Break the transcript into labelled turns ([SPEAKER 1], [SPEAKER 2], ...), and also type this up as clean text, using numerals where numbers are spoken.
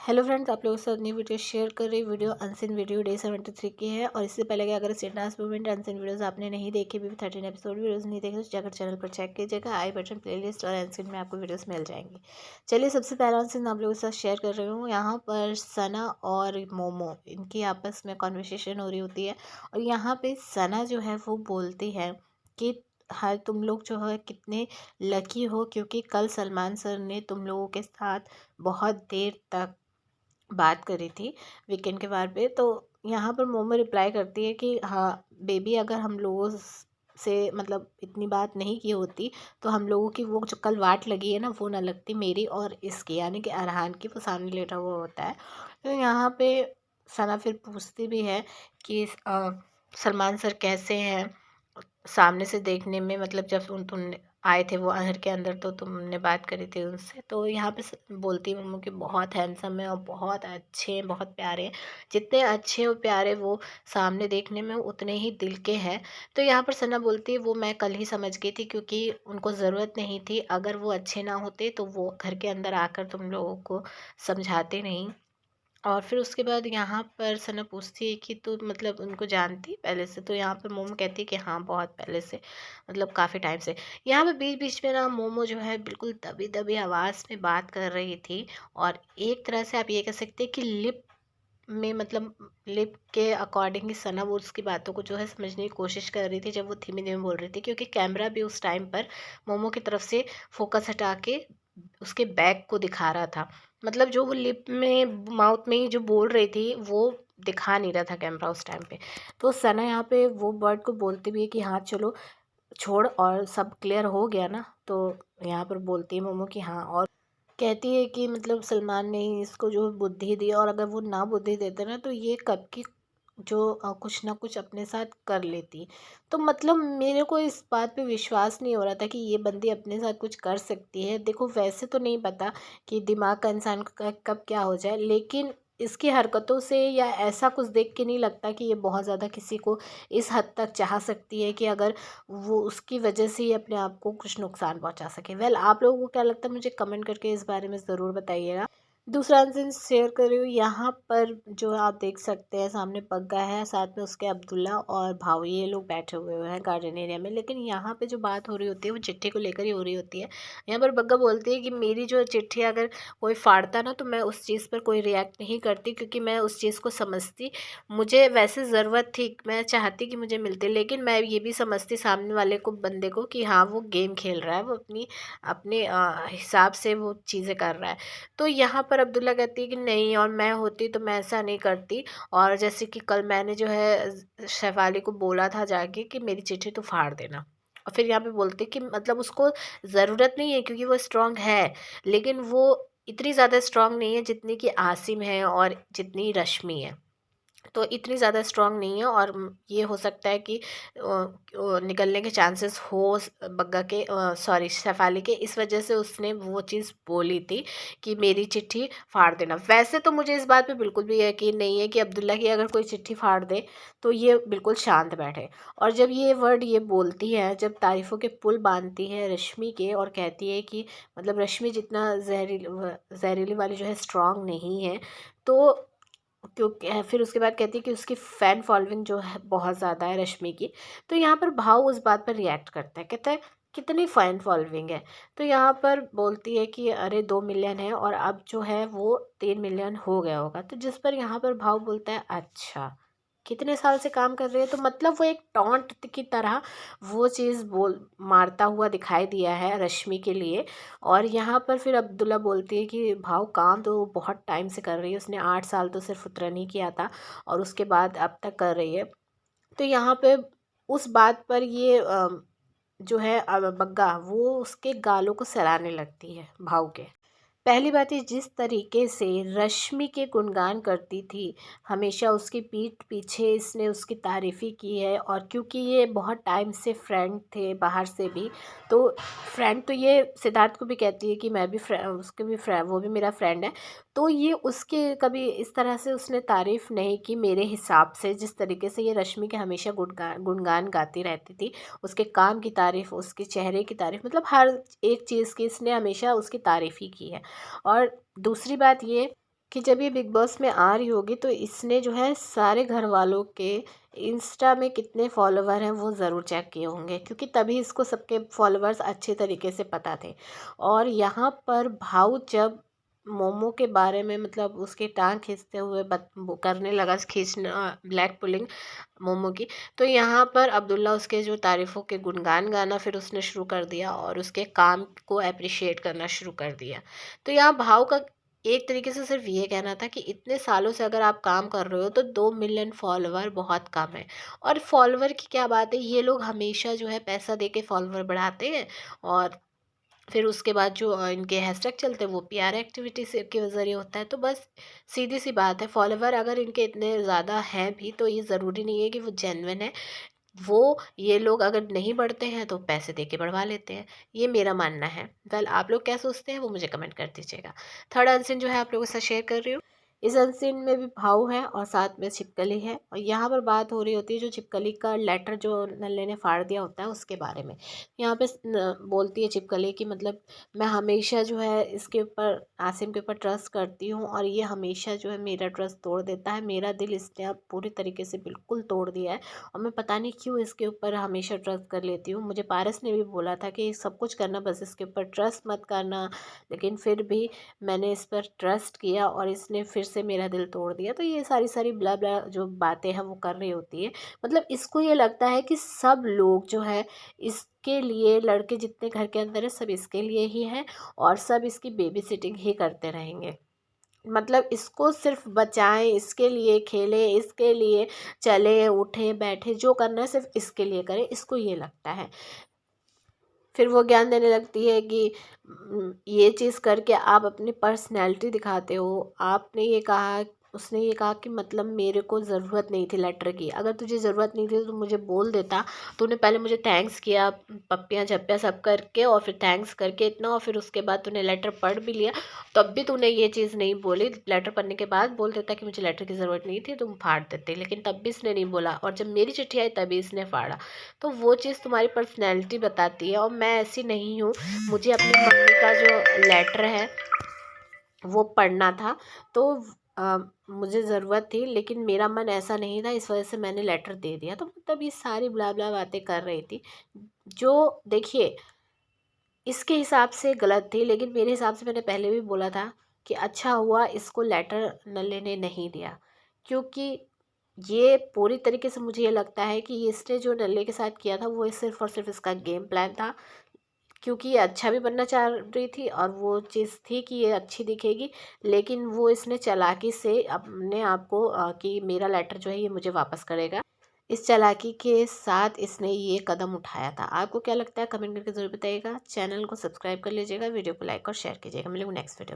[SPEAKER 1] Hello friends, आप लोगों के साथ नई वीडियो शेयर कर रही वीडियो अनसीन वीडियो डे 73 की है। और इससे पहले कि अगर state dance movement unseen videos आपने नहीं देखी, भी 13 एपिसोड वीडियोस नहीं देखे तो जाकर चैनल पर चेक कीजिएगा। आई बटन प्लेलिस्ट और अनसीन में आपको वीडियोस मिल जाएंगी। चलिए, सबसे पहला अनसीन आप लोगों के साथ शेयर कर रही हूँ। यहाँ पर सना और मोमो, इनकी आपस में कॉन्वर्सेशन हो रही होती है। और यहाँ पे सना जो है वो बोलती है कि हाँ, तुम लोग जो है कितने लकी हो, क्योंकि कल सलमान सर ने तुम लोगों के साथ बहुत देर तक बात करी थी वीकेंड के बार पे। तो यहाँ पर मोमो रिप्लाई करती है कि हाँ बेबी, अगर हम लोगों से मतलब इतनी बात नहीं की होती तो हम लोगों की वो जो कल वाट लगी है ना, वो ना लगती मेरी और इसकी, यानी कि अरहान की। वो सामने लेटा हुआ होता है। तो यहाँ पे सना फिर पूछती भी है कि सलमान सर कैसे हैं सामने से देखने में, मतलब जब तुम आए थे वो घर के अंदर तो तुमने बात करी थी उनसे। तो यहाँ पे बोलती है मम्मू कि बहुत हैंडसम है और बहुत अच्छे हैं, बहुत प्यारे हैं। जितने अच्छे और प्यारे वो सामने देखने में, उतने ही दिल के हैं। तो यहाँ पर सना बोलती है वो मैं कल ही समझ गई थी, क्योंकि उनको ज़रूरत नहीं थी। अगर वो अच्छे ना होते तो वो घर के अंदर आकर तुम लोगों को समझाते नहीं। और फिर उसके बाद यहाँ पर सना पूछती है कि तू मतलब उनको जानती है पहले से। तो यहाँ पर मोमो कहती है कि हाँ, बहुत पहले से, मतलब काफ़ी टाइम से। यहाँ पे बीच बीच में ना मोमो जो है बिल्कुल दबी दबी आवाज़ में बात कर रही थी। और एक तरह से आप ये कह सकते हैं कि लिप में, मतलब लिप के अकॉर्डिंग ही सना वो उसकी बातों को जो है समझने की कोशिश कर रही थी, जब वो धीमे धीमे बोल रही थी। क्योंकि कैमरा भी उस टाइम पर मोमो की तरफ से फोकस हटा के उसके बैक को दिखा रहा था। मतलब जो वो लिप में, माउथ में ही जो बोल रही थी, वो दिखा नहीं रहा था कैमरा उस टाइम पे। तो सना यहाँ पे वो वर्ड को बोलती भी है कि हाँ चलो छोड़, और सब क्लियर हो गया ना। तो यहाँ पर बोलती है मोमो कि हाँ, और कहती है कि मतलब सलमान ने ही इसको जो बुद्धि दी, और अगर वो ना बुद्धि देते ना तो ये कब की जो कुछ ना कुछ अपने साथ कर लेती। तो मतलब मेरे को इस बात पे विश्वास नहीं हो रहा था कि ये बंदी अपने साथ कुछ कर सकती है। देखो, वैसे तो नहीं पता कि दिमाग का इंसान का कब क्या हो जाए, लेकिन इसकी हरकतों से या ऐसा कुछ देख के नहीं लगता कि ये बहुत ज़्यादा किसी को इस हद तक चाह सकती है कि अगर वो उसकी वजह से ही अपने आप को कुछ नुकसान पहुंचा सके। वेल, आप लोगों को क्या लगता है मुझे कमेंट करके इस बारे में ज़रूर बताइएगा। दूसरा आंसर शेयर कर रही हूँ। यहाँ पर जो आप देख सकते हैं सामने पग्गा है, साथ में उसके अब्दुल्ला और भाऊ, ये लोग बैठे हुए हैं गार्डन एरिया में। लेकिन यहाँ पे जो बात हो रही होती है वो चिट्ठी को लेकर ही हो रही होती है। यहाँ पर बग्गा बोलती है कि मेरी जो चिट्ठी अगर कोई फाड़ता ना तो मैं उस चीज़ पर कोई रिएक्ट नहीं करती, क्योंकि मैं उस चीज़ को समझती। मुझे वैसे ज़रूरत थी, मैं चाहती कि मुझे मिलती, लेकिन मैं ये भी समझती सामने वाले को, बंदे को, कि हाँ वो गेम खेल रहा है, वो अपनी अपने हिसाब से वो चीज़ें कर रहा है। तो यहाँ पर अब्दुल्ला कहती है कि नहीं, और मैं होती तो मैं ऐसा नहीं करती। और जैसे कि कल मैंने जो है शेफाली को बोला था जाके कि मेरी चिट्ठी तो फाड़ देना। और फिर यहाँ पे बोलते कि मतलब उसको ज़रूरत नहीं है, क्योंकि वो स्ट्रांग है, लेकिन वो इतनी ज़्यादा स्ट्रांग नहीं है जितनी कि आसिम है और जितनी रश्मि है। तो इतनी ज़्यादा स्ट्रांग नहीं है। और ये हो सकता है कि निकलने के चांसेस हो बग्गा के, सॉरी शेफाली के, इस वजह से उसने वो चीज़ बोली थी कि मेरी चिट्ठी फाड़ देना। वैसे तो मुझे इस बात पे बिल्कुल भी यकीन नहीं है कि अब्दुल्ला की अगर कोई चिट्ठी फाड़ दे तो ये बिल्कुल शांत बैठे। और जब ये वर्ड ये बोलती है, जब तारीफ़ों के पुल बांधती है रश्मि के, और कहती है कि मतलब रश्मि जितना जहरीली वाली जो है स्ट्रांग नहीं है, तो क्योंकि फिर उसके बाद कहती है कि उसकी फ़ैन फॉलोइंग जो है बहुत ज़्यादा है रश्मि की। तो यहाँ पर भाव उस बात पर रिएक्ट करता है, कहता है कितनी फ़ैन फॉलोइंग है। तो यहाँ पर बोलती है कि अरे 2 मिलियन है और अब जो है वो 3 मिलियन हो गया होगा। तो जिस पर यहाँ पर भाव बोलता है अच्छा, कितने साल से काम कर रही है। तो मतलब वो एक टॉन्ट की तरह वो चीज़ बोल मारता हुआ दिखाई दिया है रश्मि के लिए। और यहाँ पर फिर अब्दुल्ला बोलती है कि भाव काम तो वो बहुत टाइम से कर रही है, उसने 8 साल तो सिर्फ उतरन ही किया था और उसके बाद अब तक कर रही है। तो यहाँ पे उस बात पर ये जो है बग्गा वो उसके गालों को सराहने लगती है भाव के। पहली बात, ये जिस तरीके से रश्मि के गुणगान करती थी, हमेशा उसकी पीठ पीछे इसने उसकी तारीफ़ी की है। और क्योंकि ये बहुत टाइम से फ्रेंड थे बाहर से भी, तो फ्रेंड तो ये सिद्धार्थ को भी कहती है कि मैं भी उसके भी फ्रेंड, वो भी मेरा फ्रेंड है। तो ये उसके कभी इस तरह से उसने तारीफ़ नहीं की मेरे हिसाब से, जिस तरीके से ये रश्मि के हमेशा गुणगान गुणगान गाती रहती थी। उसके काम की तारीफ़, उसके चेहरे की तारीफ़, मतलब हर एक चीज़ की इसने हमेशा उसकी तारीफ़ ही की है। और दूसरी बात ये कि जब ये बिग बॉस में आ रही होगी तो इसने जो है सारे घर वालों के इंस्टा में कितने फॉलोवर हैं वो ज़रूर चेक किए होंगे, क्योंकि तभी इसको सबके फॉलोवर्स अच्छे तरीके से पता थे। और यहाँ पर भाऊ जब मोमो के बारे में मतलब उसकी टांग खींचते हुए वो करने लगा, खींचना ब्लैक पुलिंग मोमो की, तो यहाँ पर अब्दुल्ला उसके जो तारीफ़ों के गुणगान गाना फिर उसने शुरू कर दिया और उसके काम को अप्रिशिएट करना शुरू कर दिया। तो यहाँ भाव का एक तरीके से सिर्फ ये कहना था कि इतने सालों से अगर आप काम कर रहे हो तो 2 मिलियन फॉलोवर बहुत कम है। और फॉलोवर की क्या बात है, ये लोग हमेशा जो है पैसा दे के फॉलोवर बढ़ाते हैं, और फिर उसके बाद जो इनके हैशटैग चलते हैं वो पीआर एक्टिविटी से के ज़रिए होता है। तो बस सीधी सी बात है, फॉलोवर अगर इनके इतने ज़्यादा हैं भी तो ये ज़रूरी नहीं है कि वो जेन्युइन है। वो ये लोग अगर नहीं बढ़ते हैं तो पैसे दे के बढ़वा लेते हैं, ये मेरा मानना है। वेल, आप लोग क्या सोचते हैं वो मुझे कमेंट कर दीजिएगा। थर्ड अनसीन जो है आप लोगों के साथ शेयर कर रही हूँ। इस अनसीन में भी भाऊ है और साथ में छिपकली है, और यहाँ पर बात हो रही होती है जो छिपकली का लेटर जो नल्ले ने फाड़ दिया होता है उसके बारे में। यहाँ पे बोलती है छिपकली कि मतलब मैं हमेशा जो है इसके ऊपर आसिम के ऊपर ट्रस्ट करती हूँ और ये हमेशा जो है मेरा ट्रस्ट तोड़ देता है, मेरा दिल इसने अब पूरी तरीके से बिल्कुल तोड़ दिया है, और मैं पता नहीं क्यों इसके ऊपर हमेशा ट्रस्ट कर लेती हूँ। मुझे पारस ने भी बोला था कि सब कुछ करना बस इसके ऊपर ट्रस्ट मत करना, लेकिन फिर भी मैंने इस पर ट्रस्ट किया और इसने फिर से मेरा दिल तोड़ दिया। तो ये सारी सारी ब्ला ब्ला जो बातें हैं वो कर रही होती है। मतलब इसको ये लगता है कि सब लोग जो है इसके लिए, लड़के जितने घर के अंदर है सब इसके लिए ही हैं और सब इसकी बेबी सिटिंग ही करते रहेंगे। मतलब इसको सिर्फ बचाएं, इसके लिए खेलें, इसके लिए चले उठे बैठे, जो करना है सिर्फ इसके लिए करें, इसको ये लगता है। फिर वो ज्ञान देने लगती है कि ये चीज़ करके आप अपनी पर्सनैलिटी दिखाते हो। आपने ये कहा, उसने ये कहा कि मतलब मेरे को ज़रूरत नहीं थी लेटर की, अगर तुझे ज़रूरत नहीं थी तो मुझे बोल देता। तूने पहले मुझे थैंक्स किया, पप्पियाँ झप्पियाँ सब करके, और फिर थैंक्स करके इतना, और फिर उसके बाद तूने लेटर पढ़ भी लिया, तब भी तूने ये चीज़ नहीं बोली। लेटर पढ़ने के बाद बोल देता कि मुझे लेटर की ज़रूरत नहीं थी, तुम फाड़ देते, लेकिन तब भी इसने नहीं बोला, और जब मेरी चिट्ठी आई तभी इसने फाड़ा। तो वो चीज़ तुम्हारी पर्सनैलिटी बताती है, और मैं ऐसी नहीं हूँ। मुझे अपनी मम्मी का जो लेटर है वो पढ़ना था, तो अ, मुझे ज़रूरत थी, लेकिन मेरा मन ऐसा नहीं था, इस वजह से मैंने लेटर दे दिया। तो मतलब ये सारी ब्ला ब्ला बातें कर रही थी, जो देखिए इसके हिसाब से गलत थी, लेकिन मेरे हिसाब से मैंने पहले भी बोला था कि अच्छा हुआ इसको लेटर नल्ले ने नहीं दिया, क्योंकि ये पूरी तरीके से मुझे ये लगता है कि इसने जो नल्ले के साथ किया था वो सिर्फ और सिर्फ इसका गेम प्लान था, क्योंकि ये अच्छा भी बनना चाह रही थी और वो चीज़ थी कि ये अच्छी दिखेगी, लेकिन वो इसने चालाकी से अपने आप को कि मेरा लेटर जो है ये मुझे वापस करेगा, इस चालाकी के साथ इसने ये कदम उठाया था। आपको क्या लगता है कमेंट करके ज़रूर बताइएगा। चैनल को सब्सक्राइब कर लीजिएगा, वीडियो को लाइक और शेयर कीजिएगा। मिलेंगे नेक्स्ट वीडियो में।